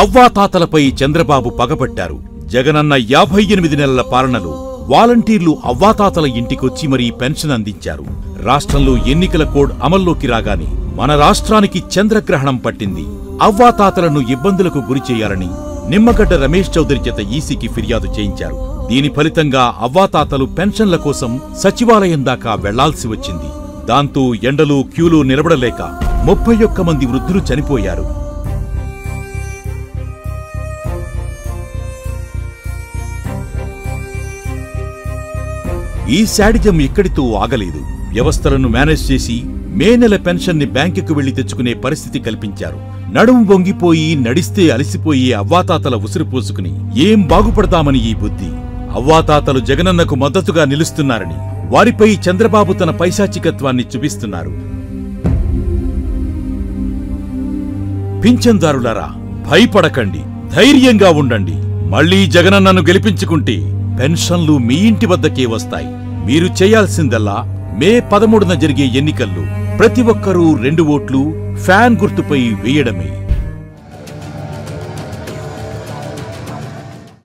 అవ్వాతాతలపై చంద్రబాబు పగబట్టారు. జగనన్న 58 నెలల పాలనలో వాలంటీర్లు అవ్వాతాతల ఇంటికొచ్చి మరీ పెన్షన్ అందించారు. రాష్ట్రంలో ఎన్నికల కోడ్ అమల్లోకి రాగానే మన రాష్ట్రానికి చంద్రగ్రహణం పట్టింది. అవ్వాతాతలను ఇబ్బందులకు గురిచేయాలని నిమ్మగడ్డ రమేష్ చౌదరి చేత ఈసీకి ఫిర్యాదు చేయించారు. దీని ఫలితంగా అవ్వాతాతలు పెన్షన్ల కోసం సచివాలయం దాకా వెళ్లాల్సి వచ్చింది. దాంతో ఎండలు క్యూలు నిలబడలేక 31 మంది వృద్ధులు చనిపోయారు. ఈ శాడిజం ఇక్కడితో ఆగలేదు. వ్యవస్థలను మేనేజ్ చేసి మే నెల పెన్షన్ ని బ్యాంకుకు వెళ్లి తెచ్చుకునే పరిస్థితి కల్పించారు. నడుము వంగిపోయి నడిస్తే అలసిపోయే అవ్వాతాతల ఉసురు పోసుకుని ఏం బాగుపడతామని ఈ బుద్ధి. అవ్వాతాతలు జగనన్నకు మద్దతుగా నిలుస్తున్నారని వారిపై చంద్రబాబు తన పైశాచికత్వాన్ని చూపిస్తున్నారు. పింఛన్దారులారా, భయపడకండి, ధైర్యంగా ఉండండి. మళ్లీ జగనన్నను గెలిపించుకుంటే పెన్షన్లు మీ ఇంటి వద్దకే వస్తాయి. మీరు చేయాల్సిందల్లా మే 13న జరిగే ఎన్నికల్లో ప్రతి ఒక్కరూ 2 ఓట్లు ఫ్యాన్ గుర్తుపై వేయడమే.